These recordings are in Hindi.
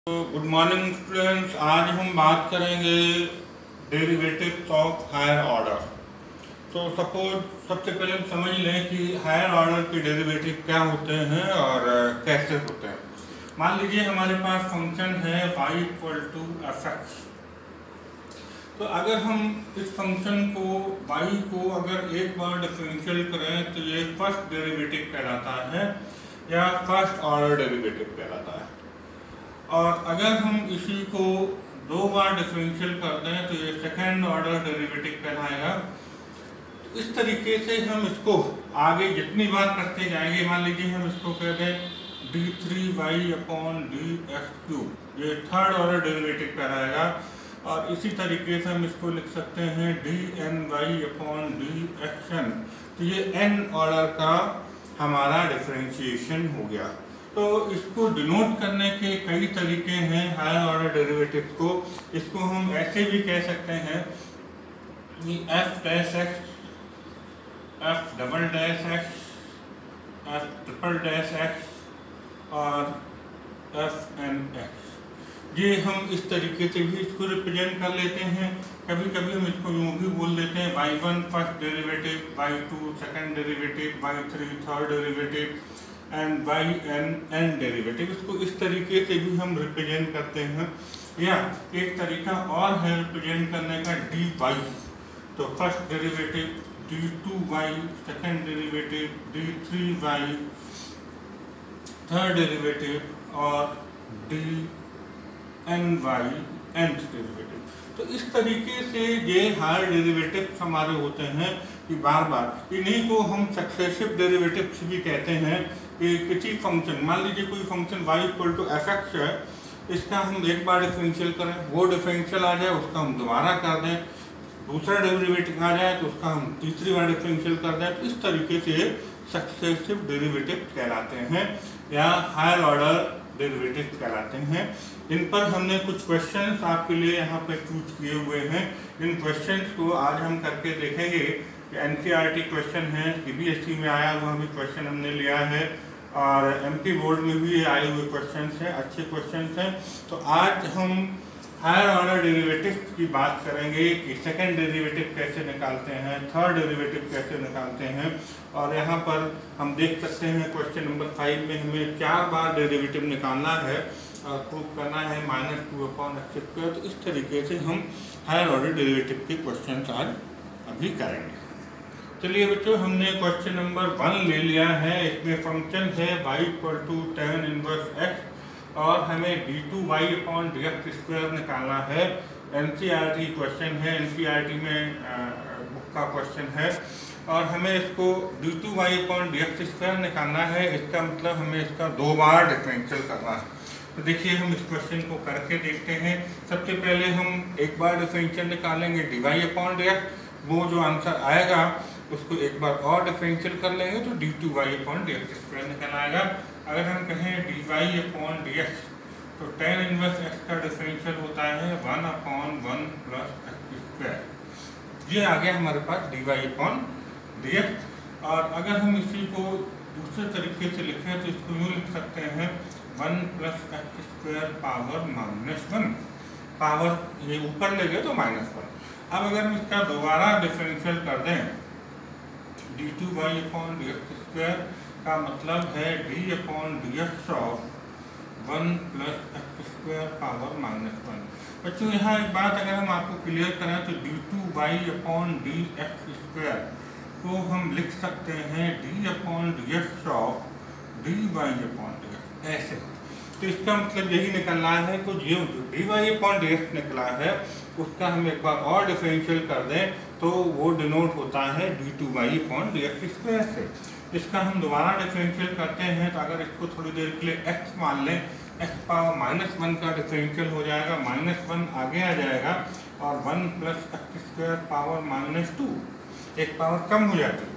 Good morning students. आज हम बात करेंगे डेरिवेटिव्स ऑफ हायर ऑर्डर। तो सपोज सबसे पहले हम समझ लें कि हायर ऑर्डर के डेरिवेटिव क्या होते हैं और कैसे होते हैं। मान लीजिए हमारे पास फंक्शन है y = fx। तो अगर हम इस फंक्शन को y को अगर एक बार डिफरेंशियल करें तो ये फर्स्ट डेरिवेटिव कहलाता है या फर्स्ट ऑर्डर डेरिवेटिव कहलाता है, और अगर हम इसी को दो बार डिफरेंशियल कर दें तो ये सेकेंड ऑर्डर डेरिवेटिव कहलाएगा। तो इस तरीके से हम इसको आगे जितनी बार करते जाएंगे, मान लीजिए हम इसको कह दें d3y/dx3, ये थर्ड ऑर्डर डेरिवेटिव कहलाएगा। और इसी तरीके से हम इसको लिख सकते हैं dny/dxn, तो ये n ऑर्डर का हमारा डिफरेंशिएशन हो गया। तो इसको डिनोट करने के कई तरीके हैं हायर ऑर्डर डेरिवेटिव को। इसको हम ऐसे भी कह सकते हैं कि f'(x), f'"x), f'"x और f'nx, ये हम इस तरीके से भी इसको रिप्रेजेंट कर लेते हैं। कभी कभी हम इसको यूँ भी बोल देते हैं y1 first derivative, y2 second derivative, y3 third derivative and yn derivative. इसको इस तरीके से भी हम रिप्रेजेंट करते हैं। या एक तरीका और है रिप्रेजेंट करने का dy, तो first derivative d2y, second derivative d3y, third derivative और dny nth डेरिवेटिव। तो इस तरीके से ये हायर डेरिवेटिव हमारे होते हैं कि बार बार इन्हीं को हम सक्सेसिव डेरिवेटिव्स भी कहते हैं। कि किसी फंक्शन, मान लीजिए कोई फंक्शन y = fx है, इसका हम एक बार डिफरेंशियल करें, वो डिफरेंशियल आ जाए, उसका हम दोबारा कर दें, दूसरा डेरिवेटिव आ जाए तो उसका हम तीसरी बार डिफरेंशियल कर दें। तो इस तरीके से सक्सेसिव डेरिवेटिव कहलाते हैं या हायर ऑर्डर डेरिवेटिव कहलाते हैं। इन पर हमने कुछ क्वेश्चंस आपके लिए यहाँ पे चूज किए हुए हैं। इन क्वेश्चंस को आज हम करके देखेंगे। एनसीईआरटी क्वेश्चन है, सीबीएसई में आया हुआ भी क्वेश्चन हमने लिया है और एमपी बोर्ड में भी आए हुए क्वेश्चंस हैं, अच्छे क्वेश्चंस हैं। तो आज हम हायर ऑर्डर डेरिवेटिव की बात करेंगे कि सेकंड डेरिवेटिव कैसे निकालते हैं, थर्ड डेरिवेटिव कैसे निकालते हैं। और यहाँ पर हम देख सकते हैं क्वेश्चन नंबर 5 में हमें 4 बार डेरिवेटिव निकालना है और प्रूव करना है -2/x²। तो इस तरीके से हम हायर ऑर्डर डेरिवेटिव के क्वेश्चन आज अभी करेंगे। चलिए बच्चों, हमने क्वेश्चन नंबर 1 ले लिया है। इसमें फंक्शन है y = tan 1x और हमें d2y/dx² निकालना है। एनसीईआरटी क्वेश्चन है, एनसीईआरटी में बुक का क्वेश्चन है और हमें इसको d2y/dx² निकालना है। इसका मतलब हमें इसका 2 बार डिफरेंशियल करना है। तो देखिए हम इस क्वेश्चन को करके देखते हैं। सबसे पहले हम एक बार डिफरेंशियल निकालेंगे dy/dx, वो जो आंसर आएगा उसको एक बार और डिफरेंशियल कर लेंगे तो d2y/dx² निकल आएगा। अगर हम कहें dy/dx तो tan 1x का डिफरेंशियल होता है 1/1 + x²। ये आ गया हमारे पास dy/dx। और अगर हम इसी को दूसरे तरीके से लिखें तो इसको यूँ लिख सकते हैं 1 + x² पावर -1, पावर ये ऊपर ले गए तो -1। अब अगर हम इसका दोबारा डिफरेंशियल कर दें d2y/dx² का मतलब है d/dx ऑफ 1 + x² पावर -1। बच्चों यहाँ एक बात अगर हम आपको क्लियर करें तो d2y/dx² को हम लिख सकते हैं d/dx ऑफ dy/dx, ऐसे। तो इसका मतलब यही निकलना है कि जो dy/dx निकला है उसका हम एक बार और डिफरेंशियल कर दें तो वो डिनोट होता है d2y/dx² से। इसका हम दोबारा डिफरेंशियल करते हैं तो अगर इसको थोड़ी देर के लिए x मान लें, x⁻−1 का डिफरेंशियल हो जाएगा, -1 आगे आ जाएगा और 1 + x² पावर -2, एक पावर कम हो जाती है।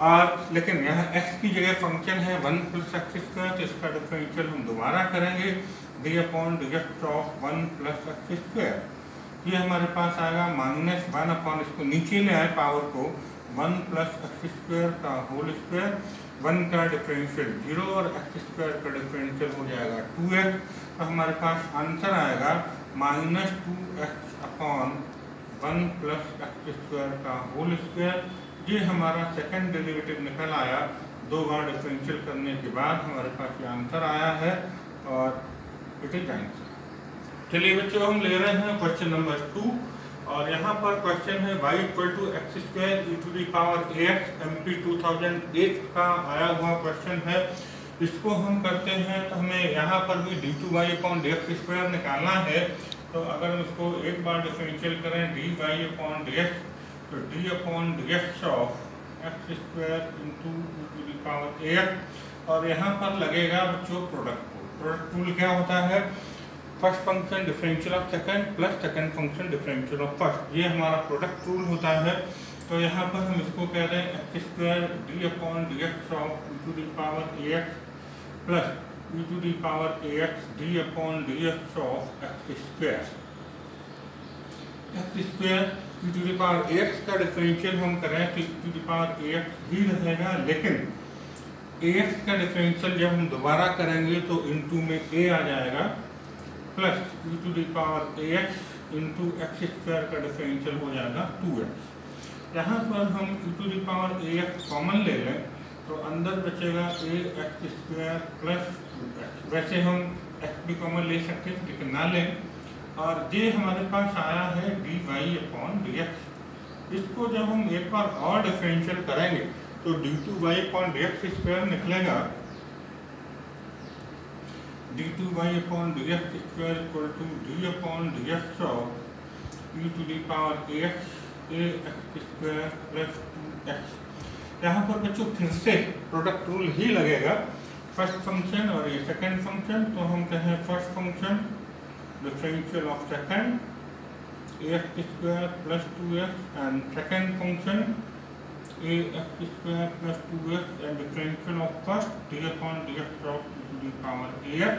और लेकिन यहाँ x की जगह फंक्शन है 1 + x², तो इसका डिफरेंशियल हम दोबारा करेंगे d/dx ऑफ 1 + x²। ये हमारे पास आएगा -1 इसको नीचे ले आए पावर को 1 + x² का होल स्क्वायर 1 का डिफरेंशियल 0 और x² का डिफरेंशियल हो जाएगा 2x। तो हमारे पास आंसर आएगा -2x/1 + x² का होल स्क्वायर। ये हमारा सेकंड डेरिवेटिव निकल आया। 2 बार डिफरेंशियल करने के बाद हमारे पास ये आंसर आया है और इट इज आंसर। चलिए बच्चों, हम ले रहे हैं क्वेश्चन नंबर 2 और यहाँ पर क्वेश्चन है y = x² e⁻ax MP 2008 का आया हुआ क्वेश्चन है। इसको हम करते हैं तो हमें यहाँ पर भी d2y/dx² निकालना है। तो अगर हम इसको एक बार डिफरेंशियल करें dy/dx, तो d/dx ऑफ x² × e⁻ax और यहाँ पर लगेगा बच्चों प्रोडक्ट रूल क्या होता है? First function differential of second plus second function differential of first, ये हमारा प्रोडक्ट रूल होता है। तो यहाँ पर हम इसको कह रहे हैं x² d/dx of e⁻ax plus e⁻ax d/dx of x²। e⁻ax का डिफरेंशियल हम करें तो e⁻ax ही रहेगा, लेकिन ax का डिफरेंशियल जब हम दोबारा करेंगे तो इनटू में a आ जाएगा प्लस e⁻ax इंटू x² का डिफरेंशियल हो जाएगा 2x। यहाँ पर हम e⁻ax कॉमन ले लें तो अंदर बचेगा ax² प्लस 2x। वैसे हम x भी कॉमन ले सकते हैं लेकिन ना लें। और ये हमारे पास आया है dy/dx। इसको जब हम एक बार और डिफरेंशियल करेंगे तो d2y/dx² निकलेगा। d2y/dx² = d/dx of e⁻ax ax² plus 2x। यहाँ पर बच्चों फिर से प्रोडक्ट रूल ही लगेगा। फर्स्ट फंक्शन और ये सेकंड फंक्शन, तो हम कहें first function differential of second ax² plus 2x and second function ax² plus 2x and differential of first d/dx of e⁻ax।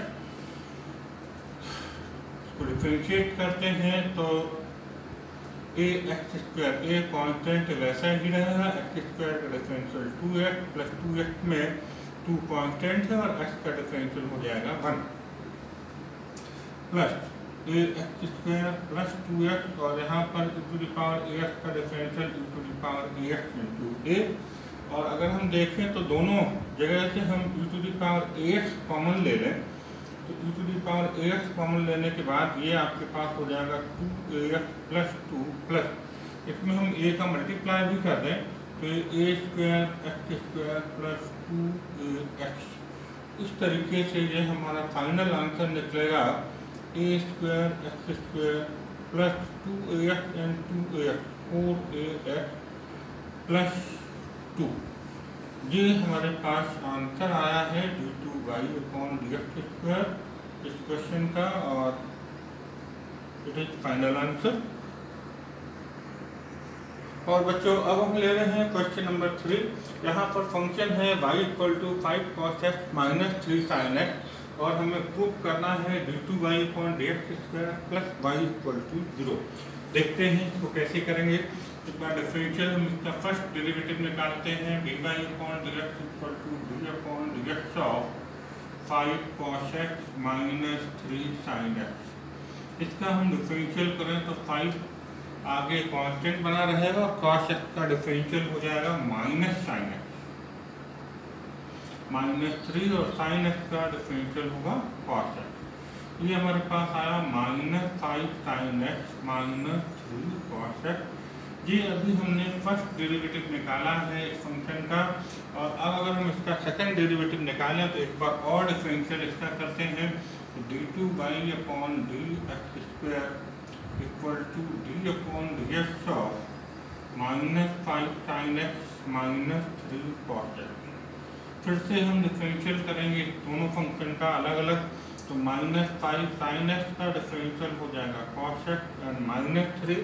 इसको डिफरेंशिएट करते हैं तो ax² a कांस्टेंट वैसा ही रहेगा, x² का डिफरेंशियल 2x प्लस 2x में 2 कांस्टेंट है और x का डिफरेंशियल हो जाएगा 1 प्लस ax² प्लस 2x और यहाँ पर e⁻ax का डिफरेंशियल e⁻ax इंटू a। और अगर हम देखें तो दोनों जगह से हम e⁻ax कॉमन ले लें तो e⁻ax कॉमन लेने के बाद ये आपके पास हो जाएगा 2ax प्लस 2 प्लस इसमें हम a का मल्टीप्लाई भी कर दें तो a² x² प्लस 2ax। इस तरीके से ये हमारा फाइनल आंसर निकलेगा a² x² plus 2ax and 2ax 4ax plus 2। ये हमारे पास आंसर आया है d2y/dx² इस क्वेश्चन का और इट इज फाइनल आंसर। और बच्चों अब हम ले रहे हैं क्वेश्चन नंबर 3। यहाँ पर फंक्शन है y = 5 cos x - 3 sin x और हमें प्रूव करना है d2y/dx² प्लस y = 0। देखते हैं इसको कैसे करेंगे। एक बार डिफरेंशियल हम इसका फर्स्ट डेरिवेटिव निकालते हैं dy/dx = d/dx of 5 cos x - 3 sin x। इसका हम डिफरेंशियल करें तो 5 आगे कांस्टेंट बना रहेगा और cos x का डिफरेंशियल हो जाएगा -sin x -3 और sin x का डिफरेंशियल होगा cos x। ये हमारे पास आया -5 sin x -3 cos x। ये अभी हमने फर्स्ट डेरिवेटिव निकाला है इस फंक्शन का और अब अगर हम इसका सेकंड डेरिवेटिव निकालें तो एक बार और डिफरेंशियल इसका करते हैं तो d2y/dx² = d/dx of -5 sin x -3 cos x। फिर से हम डिफरेंशियल करेंगे दोनों फंक्शन का अलग अलग तो -5 sin x का डिफरेंशियल हो जाएगा cos x and -3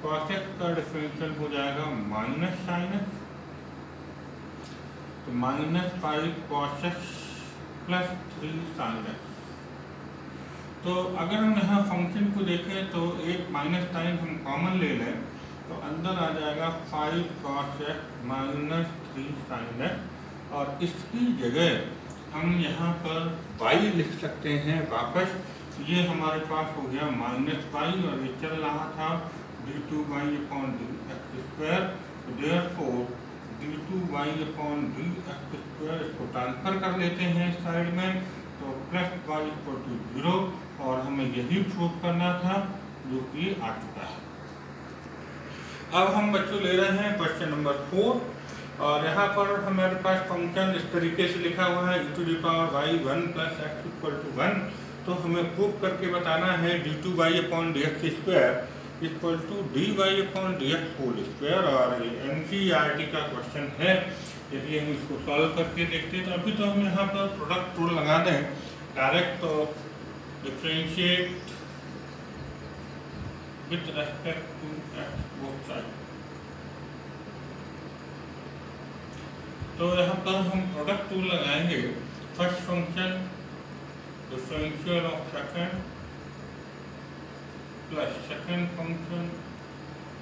cos x का डिफरेंशियल हो जाएगा -sin x तो -5 cos x plus 3 sin x। तो अगर हम यहाँ फंक्शन को देखें तो एक माइनस साइन हम कॉमन ले लें तो अंदर आ जाएगा 5 cos x -3 sin x और इसकी जगह हम यहाँ पर y लिख सकते हैं वापस ये हमारे पास हो गया -y और ये चल रहा था d2y/dx²। देयरफॉर d2y/dx², इसको ट्रांसफर कर लेते हैं इस साइड में, तो +y=0, और हमें यही प्रूव करना था जो कि आ चुका है। अब हम बच्चों ले रहे हैं क्वेश्चन नंबर 4, और यहाँ पर हमारे पास फंक्शन इस तरीके से लिखा हुआ है e⁻y1 + x=1। तो हमें प्रूव करके बताना है d2y/dx² dy/dx², और ये NCERT का क्वेश्चन है। यदि हम इसको सॉल्व करके देखते हैं तो अभी तो हम यहाँ पर प्रोडक्ट रूल लगा दें डायरेक्ट, तो differentiate with respect to x both side. तो यहाँ पर हम प्रोडक्ट रूल लगाएंगे। First function differential of second plus second function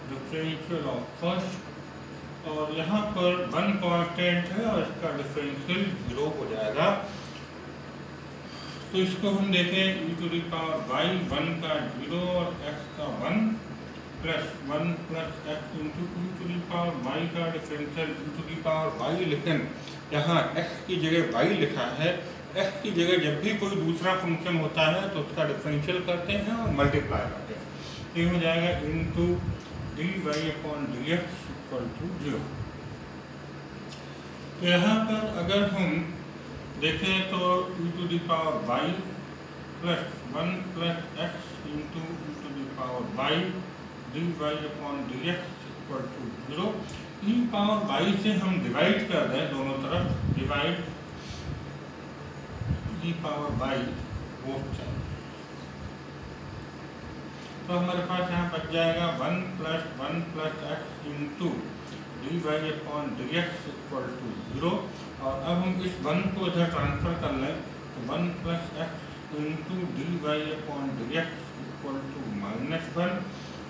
differential of first, और यहाँ पर 1 कांस्टेंट है और इसका डिफरेंशियल 0 हो जाएगा। तो इसको हम देखें e⁻y1 का 0 और x का 1 +1 + x e⁻y का डिफरेंशियल e⁻y, लेकिन यहाँ x की जगह y लिखा है। x की जगह जब भी कोई दूसरा फंक्शन होता है तो उसका डिफरेंशियल करते हैं और मल्टीप्लाई करते हैं। ये हो जाएगा dy/dx=0। तो यहाँ पर अगर हम देखें तो e⁻y +1 + x e⁻y dy/dx=0। e⁻y से हम डिवाइड कर दें दोनों तरफ, डिवाइड e⁻y बोथ साइड, तो हमारे पास यहाँ बच जाएगा 1 + 1 + x dy/dx=0। और अब हम इस 1 को इधर ट्रांसफर कर लें तो 1 + x dy/dx =-1,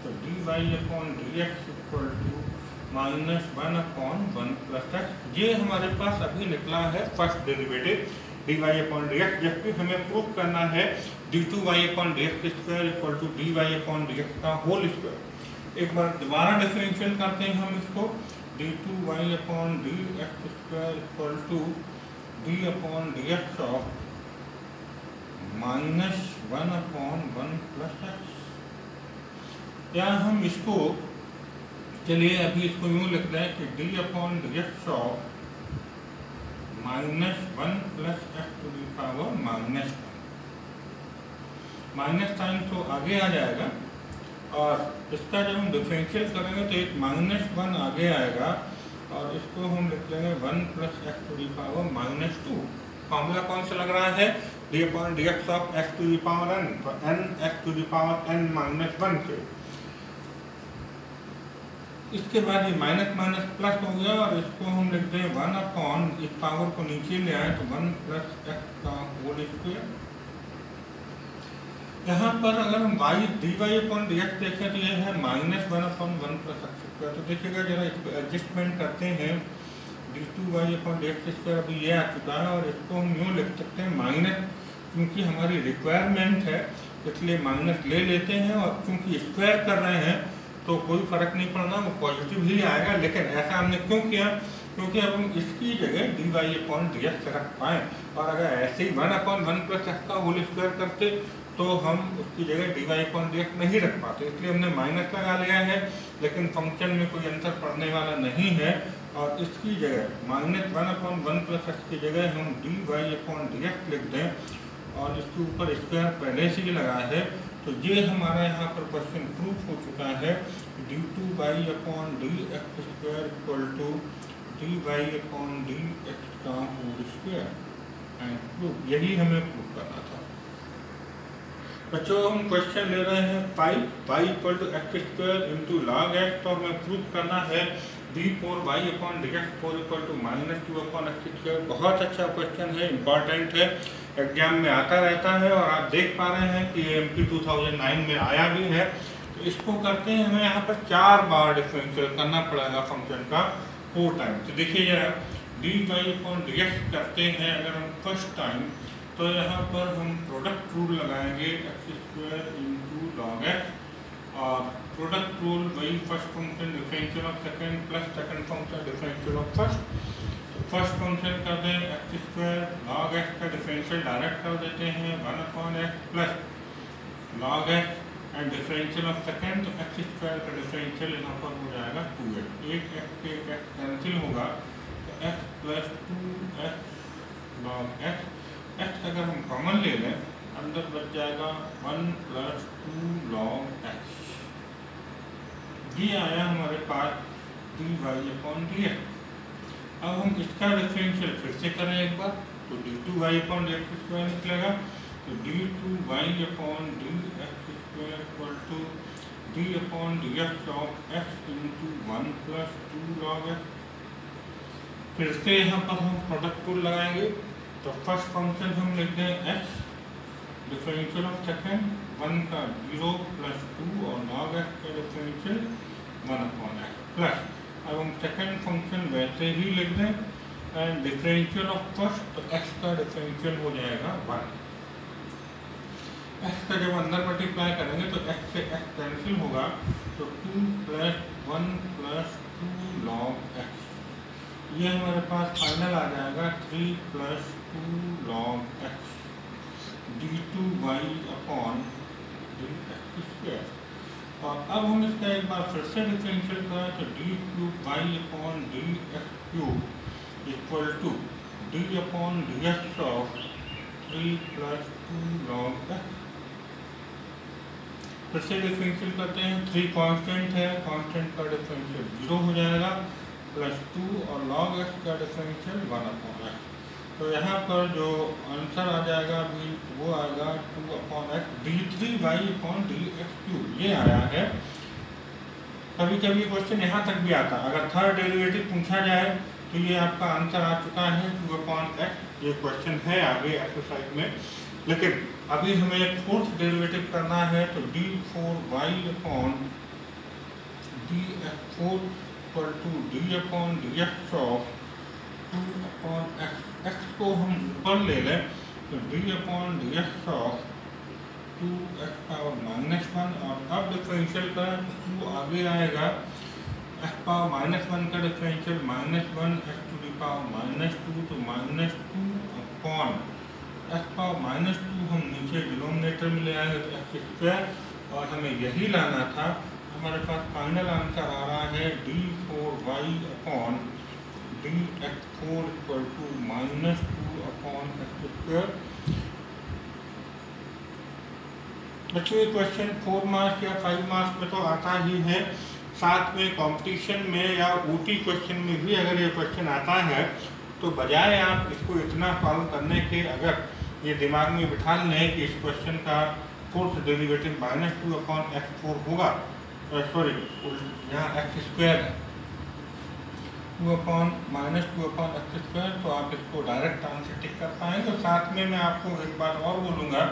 तो dy/dx=-1/1 + x। ये हमारे पास अभी निकला है फर्स्ट डेरिवेटिव dy/dx, जबकि हमें प्रूव करना है d2y/dx² dy/dx का होल स्क्वायर। एक बार दोबारा डिफरेंशियल करते हैं हम इसको, d2y/dx² d/dx ऑफ -1/1 + x। या हम इसको, चलिए अभी इसको यूँ लिख रहे हैं कि d/dx of -1 + x⁻⁻1। Minus sign तो आगे आ जाएगा, और इसका जब हम डिफरेंशियल करेंगे तो एक -1 आगे आएगा, और इसको हम लिख लेंगे 1 + x⁻⁻2। फॉर्मूला कौन सा लग रहा है, d/dx ऑफ x⁻n, तो n x⁻n-1 से। इसके बाद ये माइनस माइनस प्लस हो गया, और इसको हम लिख दें 1/, इस पावर को नीचे ले आए तो 1 + x का होल स्क्वायर। यहाँ पर अगर हम dy/dx देखें तो ये है -1/1 + x²। तो देखिएगा जरा इसको एडजस्टमेंट करते हैं, d2y/dx²। अभी ये आ चुका है, और इसको हम यूँ लिख सकते हैं माइनस, क्योंकि हमारी रिक्वायरमेंट है इसलिए माइनस ले लेते हैं, और क्योंकि स्क्वायर कर रहे हैं तो कोई फर्क नहीं पड़ना, वो पॉजिटिव ही आएगा। लेकिन ऐसा हमने क्यों किया, क्योंकि अब हम इसकी जगह dy/dx रख पाएँ, और अगर ऐसे ही 1/1 + x का होल स्क्वायर करते तो हम उसकी जगह dy/dx नहीं रख पाते, इसलिए हमने माइनस लगा लिया है। लेकिन फंक्शन में कोई अंतर पड़ने वाला नहीं है, और इसकी जगह -1/1 + x की जगह हम dy/dx लिख दें, और इसके ऊपर स्क्वायर पहले से ही लगा है। तो ये हमारा यहाँ पर क्वेश्चन प्रूफ हो चुका है, d2y/dx² dy/dx का होल स्क्वायर, एंड प्रूफ, यही हमें प्रूफ करना था। बच्चों हम क्वेश्चन ले रहे हैं y = x² × log x। तो हमें प्रूफ करना है d4y/dx 4 = -2/x²। बहुत अच्छा क्वेश्चन है, इम्पॉर्टेंट है, एग्जाम में आता रहता है, और आप देख पा रहे हैं कि MP 2009 में आया भी है। तो इसको करते हैं, हमें यहाँ पर 4 बार डिफरेंशियल करना पड़ेगा फंक्शन का 4 टाइम। तो देखिए जरा dy/dx करते हैं, अगर हम फर्स्ट टाइम तो यहाँ पर हम प्रोडक्ट रूल लगाएंगे x² इंटू लॉग x और प्रोडक्ट रूल वही first function differential of second plus second function differential of first. First function कर दें x² लॉग x का डिफरेंशियल डायरेक्ट कर देते हैं 1/x plus log x and differential of second, तो x² का डिफरेंशियल यहाँ पर हो जाएगा 2x, एक x के x कैंसिल होगा तो x plus 2x log x। x अगर हम कॉमन ले लें अंदर बच जाएगा 1 प्लस 2 लॉग x। ये आया हमारे पास dy/dx। अब हम इसका डिफरेंशियल फिर से करें एक बार, तो d2y/dx² निकलेगा, तो d2y/dx² equal to d/dx of x into 1 plus 2 log x। फिर से यहाँ पर हम प्रोडक्ट रूल लगाएंगे, तो फर्स्ट फंक्शन हम लिख दें x डिफरेंशियल ऑफ सेकंड 1 का 0 प्लस 2 और लॉग x का डिफरेंशियल 1/x प्लस, अब हम सेकंड फंक्शन वैसे ही लिख दें एंड डिफरेंशियल ऑफ फर्स्ट, तो x का डिफरेंशियल हो जाएगा 1। x का जब अंदर मल्टीप्लाई करेंगे तो x से x कैंसिल होगा, तो 2 प्लस 1 प्लस 2 लॉग x। ये हमारे पास फाइनल आ जाएगा 3 प्लस 2 लॉग x d2y/dx²। और अब हम इसका एक बार फिर से डिफरेंशियल करें, तो d3y/dx³ equal to d/dx of 3 plus 2 log x। फिर से डिफरेंशियल करते हैं, 3 कांस्टेंट है, कांस्टेंट का डिफरेंशियल 0 हो जाएगा प्लस 2 और लॉग x का डिफरेंशियल 1/x। तो यहाँ पर जो आंसर आ जाएगा अभी वो आएगा 2/x d3y/dx³। ये आया है। कभी कभी क्वेश्चन यहाँ तक भी आता है, अगर थर्ड डेरिवेटिव पूछा जाए तो ये आपका आंसर आ चुका है 2/x। ये क्वेश्चन है आगे एक्सरसाइज में, लेकिन अभी हमें फोर्थ डेरिवेटिव करना है, तो d4y/dx4 equal to d/dx of 2/x। x को हम ऊपर ले लें, तो d/dx ऑफ 2x⁻⁻1 और अब डिफरेंशियल करें तो 2 आगे आएगा, x⁻⁻1 का डिफरेंशियल -1 x⁻⁻2 तो -2 x⁻⁻2 हम नीचे डिनोमिनेटर में ले आएंगे तो x², और हमें यही लाना था। हमारे पास फाइनल आंसर आ रहा है d4y/dx4 इक्वल टू -2/x²। बच्चों क्वेश्चन 4 मार्क्स या 5 मार्क्स में तो आता ही है, साथ में कंपटीशन में या ओटी क्वेश्चन में भी अगर ये क्वेश्चन आता है तो बजाय आप इसको इतना सॉल्व करने के अगर ये दिमाग में बिठा लें कि इस क्वेश्चन का फोर्थ डेरिवेटिव -2/x4 होगा, सॉरी यहाँ x² है 2/-2/x², तो आप इसको डायरेक्ट आंसर टिक कर पाएंगे। और साथ में मैं आपको एक बात और बोलूँगा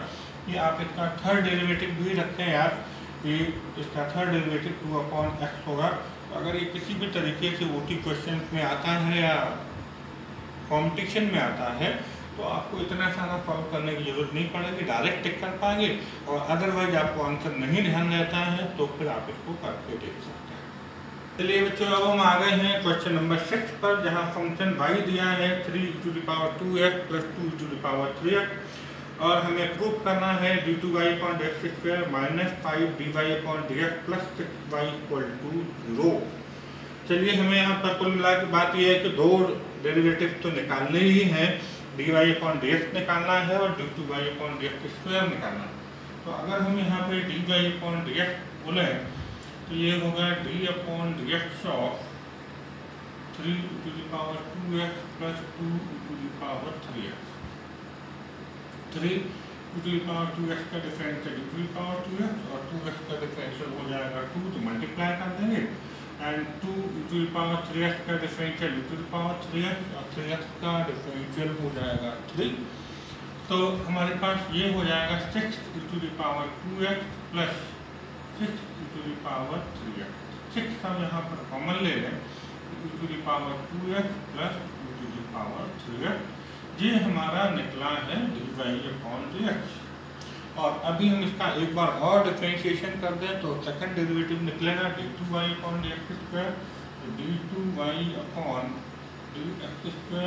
कि आप इसका थर्ड डेरिवेटिव भी रखें यार, कि इसका थर्ड डेरिवेटिव 2/x होगा। तो अगर ये किसी भी तरीके से ओटी क्वेश्चन में आता है या कंपटीशन में आता है तो आपको इतना सारा सॉल्व करने की जरूरत नहीं पड़ेगी, डायरेक्ट टिक कर पाएंगे। और अदरवाइज आपको आंसर नहीं ध्यान रहता है तो फिर आप इसको करके देख सकते हैं। चलिए बच्चों, अब हम आ गए हैं क्वेश्चन नंबर 6 पर, जहां फंक्शन y दिया है 3e⁻2x प्लस 2e⁻3x और हमें प्रूव करना है d2y/dx² -5dy/dx प्लस 6y = 0। चलिए, हमें यहाँ पर कुल मिला के बात यह है कि दो डेरिवेटिव तो निकालने ही हैं, dy/dx निकालना है और d2y/dx² निकालना है। तो अगर हम यहाँ पे dy/dx बोले तो ये होगा d/dx of 3e⁻2x plus 2e⁻3x। 3e⁻2x का डिफरेंशियल e⁻2x और 2x का डिफरेंशियल हो जाएगा 2, तो मल्टीप्लाई कर देंगे, एंड 2e⁻3x का डिफरेंशियल e⁻3x और 3x का डिफरेंशियल हो जाएगा 3। तो हमारे पास ये हो जाएगा 6e⁻2x प्लस 6e⁻3x। 6 हम यहाँ पर कॉमन ले लें, e⁻2x प्लस e⁻3x। ये हमारा निकला है dy/dx। और अभी हम इसका एक बार और डिफरेंशिएशन कर दें तो सेकंड डेरिवेटिव निकलेगा d2y/dx²। d2y/dx²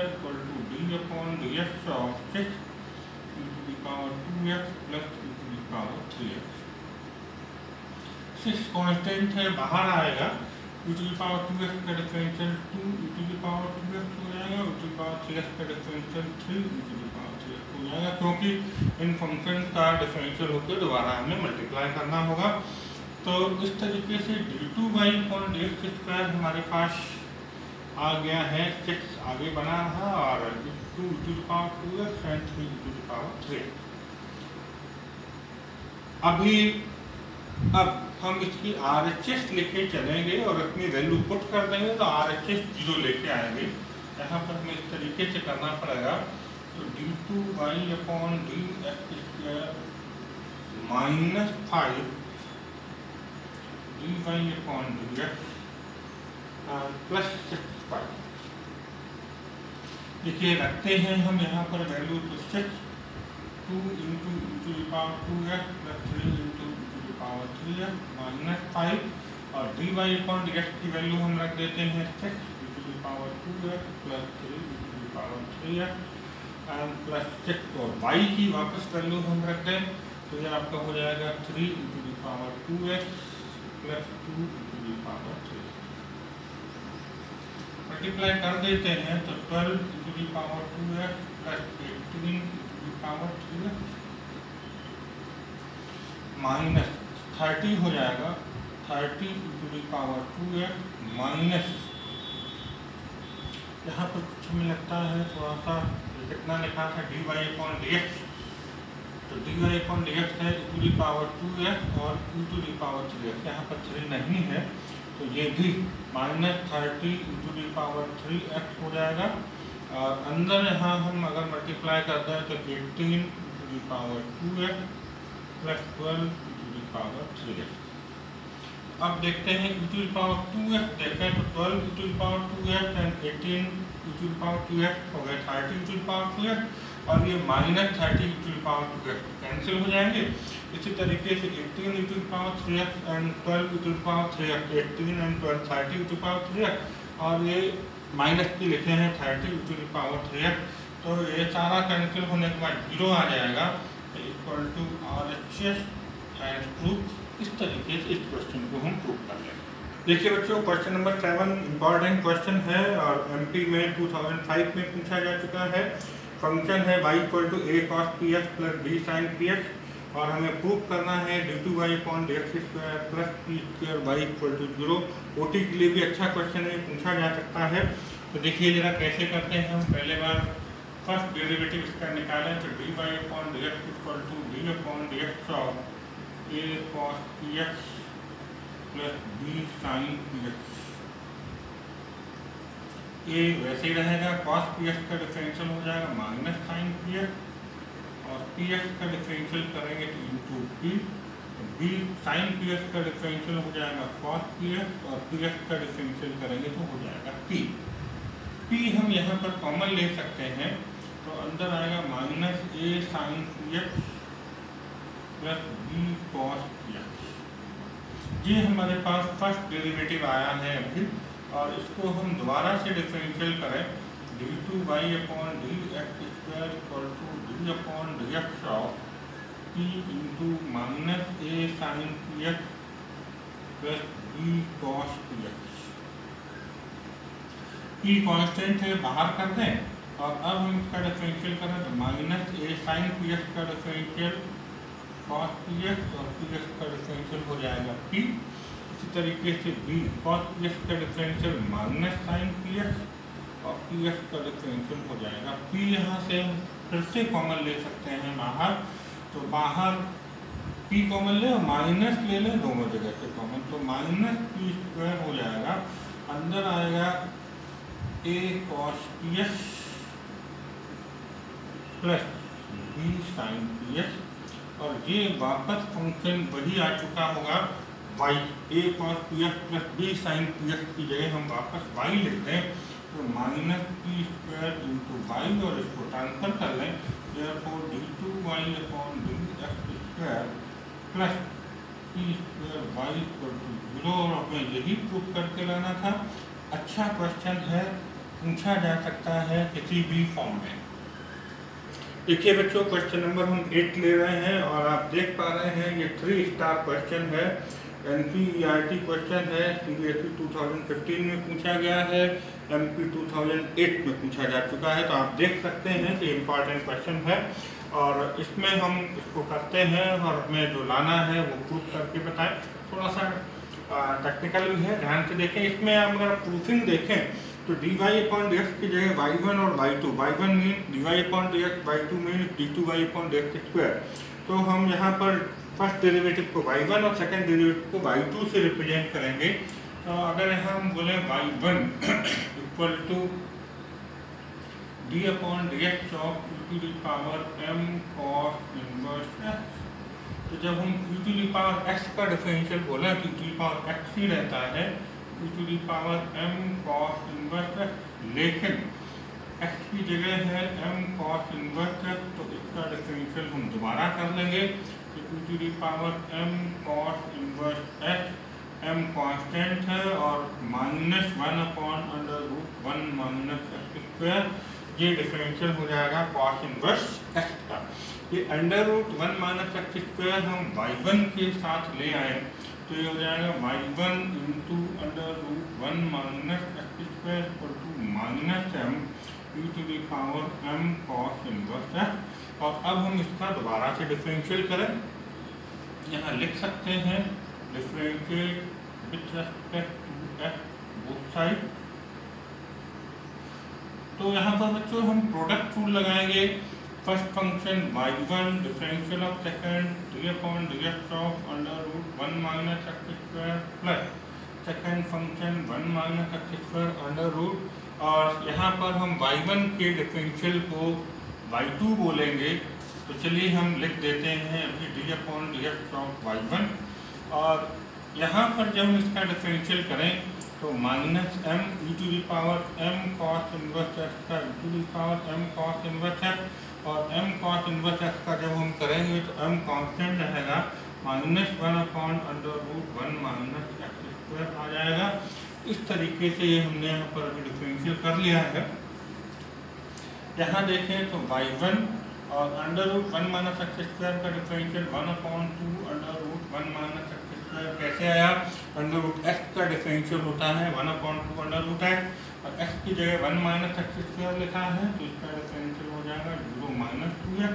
equal to d/dx of 6 e⁻²x plus e⁻3x। 6 constant है, बाहर आएगा e⁻2x का डिफरेंशियल 2 e⁻2x हो जाएगा, e⁻3x का डिफरेंशियल 3 e⁻3x हो जाएगा, क्योंकि इन फंक्शन का डिफरेंशियल होकर दोबारा हमें मल्टीप्लाई करना होगा। तो इस तरीके से d2y/dx² हमारे पास आ गया है, 6 आगे बना रहा और 2 e⁻2x एंड 3 e⁻3। अब हम इसकी RHS लेके चलेंगे और अपनी वैल्यू पुट कर देंगे तो RHS 0 लेके आएंगे। यहाँ पर हमें इस तरीके से करना पड़ेगा। तो d2y/dx² -5 dy/dx प्लस 6y। देखिए रखते हैं हम यहाँ पर वैल्यू तो 6 2 into e⁻2x plus 3 into e⁻3x minus 5 और dy/dx की वैल्यू हम रख देते हैं 6 e⁻2x plus 3 e⁻3x and plus 6 और y की वापस वैल्यू हम रख दें तो ये आपका हो जाएगा 3 e⁻2x प्लस 2 e⁻3। मल्टीप्लाई कर देते हैं तो 12 e⁻2x प्लस 18 e⁻3x माइनस 30 हो जाएगा 30 e⁻2x माइनस, यहाँ पर कुछ हमें लगता है थोड़ा सा कितना लिखा था dy/dx, तो dy/dx है e⁻2x और e⁻3x, यहाँ पर 3 नहीं है तो ये भी माइनस 30 e⁻3x हो जाएगा। और अंदर यहाँ हम अगर मल्टीप्लाई करते हैं तो 18 e⁻2x प्लस 12 e⁻3x। अब देखते हैं e⁻2x देखें तो 12 e⁻2x एंड 18 e⁻2x हो गए 30 e⁻2x और ये माइनस 30 e⁻2x कैंसिल हो जाएंगे। इसी तरीके से 18 e⁻3x and 12 e⁻3x 18 and 12 30 e⁻3x और ये माइनस की लिखे हैं 30 e⁻3x, तो ये सारा कैंसिल होने के बाद 0 आ जाएगा equal to RHS and proof. इस तरीके से इस क्वेश्चन को हम प्रूव कर लेंगे। देखिए बच्चों क्वेश्चन नंबर 7 इम्पॉर्टेंट क्वेश्चन है और MP में 2005 में पूछा जा चुका है। फंक्शन है y equal to a cos px plus b sin px और हमें प्रूव करना है d2y/dx² plus p² y equal to 0। OT के लिए भी अच्छा क्वेश्चन है, पूछा जा सकता है। तो देखिए जरा कैसे करते हैं हम। पहले बार फर्स्ट डेरिवेटिव इसका निकालें तो dy/dx equal to d/dx of a cos px plus b sin px। a वैसे ही रहेगा, cos px का डिफरेंशियल हो जाएगा माइनस sin px और px का डिफरेंशियल करेंगे तो into p, b sin px का डिफरेंशियल हो जाएगा cos px और px का डिफरेंशियल करेंगे तो हो जाएगा p। p हम यहाँ पर कॉमन ले सकते हैं तो अंदर आएगा minus a sin px plus b cos px। ये हमारे पास फर्स्ट डेरिवेटिव आया है अभी और इसको हम दोबारा से डिफरेंशियल करें d2y/dx² equal to d/dx of p into minus a sin px plus b cos px। p constant है, बाहर कर दें और अब हम इसका डिफरेंशियल करें तो माइनस a sin px का डिफरेंशियल cos px और px का डिफरेंशियल हो जाएगा p। इसी तरीके से b cos px का डिफरेंशियल माइनस sin px और px का डिफरेंशियल हो जाएगा p। यहाँ से हम फिर से कॉमन ले सकते हैं बाहर, तो बाहर p कॉमन ले और माइनस ले लें दोनों जगह से कॉमन, तो माइनस p² हो जाएगा। अंदर आएगा a cos px plus b sin px और ये वापस फंक्शन वही आ चुका होगा y। a cos px plus b sin px की जगह हम वापस y लिखते हैं तो minus p square into y और इसको ट्रांसफर कर लें, therefore d2y upon d x square plus p square y equal to 0, और हमें यही प्रूफ करके लाना था। अच्छा क्वेश्चन है, पूछा जा सकता है किसी भी फॉर्म में। देखिए बच्चों, क्वेश्चन नंबर हम 8 ले रहे हैं और आप देख पा रहे हैं ये 3 स्टार क्वेश्चन है, NCERT क्वेश्चन है, CBSE 2015 में पूछा गया है, MP 2008 में पूछा जा चुका है। तो आप देख सकते हैं कि इम्पॉर्टेंट क्वेश्चन है और इसमें हम इसको करते हैं और हमें जो लाना है वो प्रूफ करके बताएं। थोड़ा सा टेक्निकल भी है, ध्यान से देखें। इसमें हम अगर प्रूफिंग देखें तो dy अपॉन dx की जगह y1 और y2, y1 mean dy upon dx, y2 mean d2y upon dx square. तो हम यहाँ पर फर्स्ट डेरिवेटिव को y1 और सेकंड डेरिवेटिव को y2 से रिप्रेजेंट करेंगे। तो अगर यहाँ हम बोले y1 equal to d upon dx of e to the power m cos inverse x, तो जब हम e to the power x का डिफरेंशियल बोला तो e to the power x ही रहता है, e to the power m cos inverse x, लेकिन x की जगह है m cos इनवर्स x, तो इसका डिफरेंशियल हम दोबारा कर लेंगे। तो e to the power m cos inverse x, m constant है और minus 1 upon under root 1 minus x square, ये डिफरेंशियल हो जाएगा cos इनवर्स x का। ये under root 1 minus x square हम y1 के साथ ले आए तो ये हो जाएगा y1 into under root 1 minus x square equal to minus m e to the power m cos inverse x। और अब हम इसका दोबारा से डिफरेंशियल करें, यहाँ लिख सकते हैं differentiate with respect to x both side. तो यहाँ पर बच्चों हम प्रोडक्ट रूल लगाएंगे। First function y1 differential of second d upon dx of under root 1 minus x square plus second function 1 minus x square under root, और यहाँ पर हम y1 के डिफरेंशियल को y2 बोलेंगे। तो चलिए हम लिख देते हैं अभी d upon dx of y1, और यहाँ पर जब हम इसका डिफरेंशियल करें तो minus m e to the power m cos inverse x का e to the power m cos inverse x, और m cos इनवर्स x का जब हम करेंगे तो m कांस्टेंट रहेगा, minus 1 upon under root 1 minus x square आ जाएगा। इस तरीके से ये हमने यहाँ पर अभी डिफरेंशियल कर लिया है। यहाँ देखें तो y1 और under root 1 minus x square का differential 1 upon 2 under root 1 minus x square कैसे आया, अंडर रूट x का डिफरेंशियल होता है 1 अपॉन 2 अंडर रूट x, और x की जगह 1 माइनस x स्क्वायर लिखा है तो इसका डिफरेंशियल हो जाएगा 0 minus 2x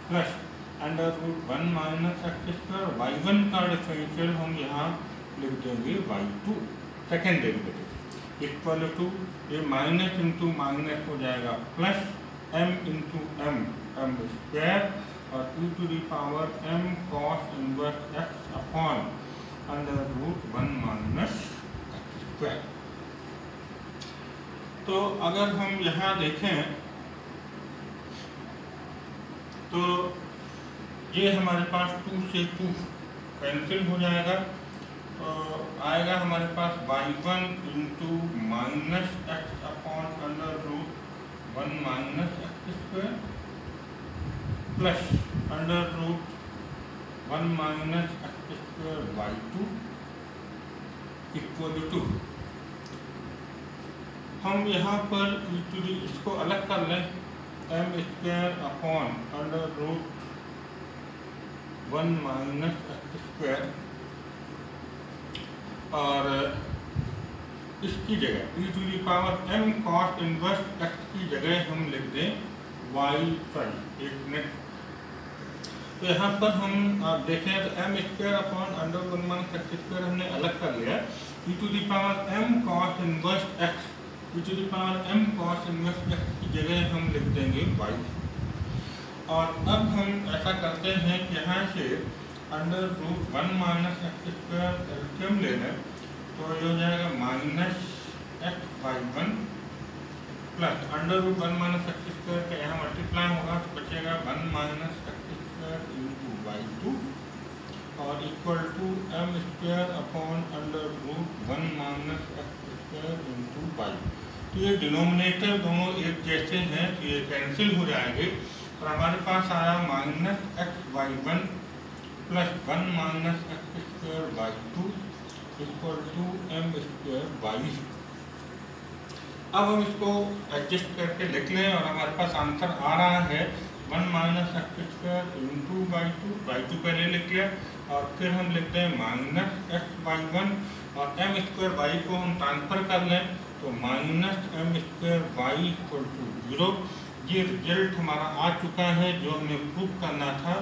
plus under root 1 minus x square. y1 का डिफरेंशियल हम यहाँ लिख देंगे y2 second derivative equal to ये माइनस इंटू माइनस हो जाएगा plus m into m square और e to the power m cos inverse x upon under root 1 minus x square. तो अगर हम यहाँ देखें तो ये हमारे पास 2 से 2 कैंसिल हो जाएगा, तो आएगा हमारे पास y1 into minus x upon under root 1 minus x square plus under root 1 minus x square y2 equal to, हम यहाँ पर इसको अलग कर लें, m square upon under root 1 minus x square, और इसकी जगह e to the power m cos inverse x की जगह हम लिख दें y5 एक मिनट। तो यहाँ पर हम आप देखें तो m square upon under 1 minus x square हमने अलग कर लिया, e to the power m cos inverse x, e to the power m cos inverse x की जगह हम लिख देंगे y। और अब हम ऐसा करते हैं कि यहाँ से under root 1 minus x square LCM ले लें तो ये हो जाएगा minus x/1 plus under root 1 minus x square का यहाँ मल्टीप्लाई होगा तो बचेगा 1 minus x square into y2 और equal to m square upon under root 1 minus x square into y। तो ये डिनोमिनेटर दोनों एक जैसे हैं, तो ये कैंसिल हो जाएंगे और हमारे पास आया -x/1 plus 1 - x² equal to m²/। अब हम इसको एडजस्ट करके लिख लें और हमारे पास आंसर आ रहा है 1 - x² इंटू बाई टू पहले लिख लिया और फिर हम लिखते हैं -x/1 और m²y को हम ट्रांसफर कर लें तो -m²y इक्वल टू 0। ये रिजल्ट हमारा आ चुका है जो हमें प्रूव करना था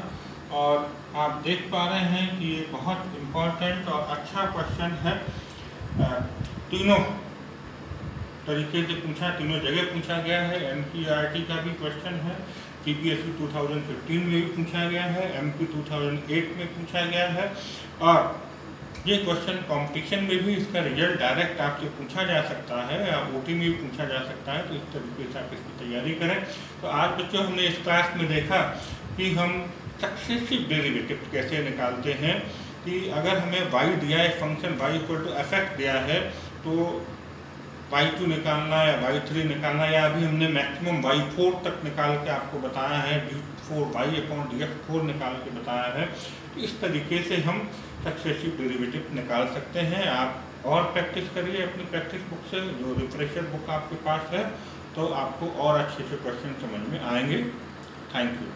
और आप देख पा रहे हैं कि ये बहुत इम्पोर्टेंट और अच्छा क्वेश्चन है। तीनों तरीके से पूछा, तीनों जगह पूछा गया है। NCERT का भी क्वेश्चन है, CBSE 2015 में भी पूछा गया है, MP 2008 में पूछा गया है और ये क्वेश्चन कंपटीशन में भी इसका रिजल्ट डायरेक्ट आपसे पूछा जा सकता है या OT में भी पूछा जा सकता है। तो इस तरीके से आप इसकी तैयारी करें। तो आज बच्चों हमने इस क्लास में देखा कि हम सक्सेसिव डेरिवेटिव कैसे निकालते हैं कि अगर हमें y दिया है, function y equal to f(x) दिया है तो y2 निकालना या y3 निकालना या अभी हमने मैक्सिमम y4 तक निकाल के आपको बताया है, d4y/dx4 निकाल के बताया है। तो इस तरीके से हम सक्सेसिव डेरिवेटिव निकाल सकते हैं। आप और प्रैक्टिस करिए अपनी प्रैक्टिस बुक से, जो रिफ्रेशर बुक आपके पास है, तो आपको और अच्छे से क्वेश्चन समझ में आएंगे। Thank you.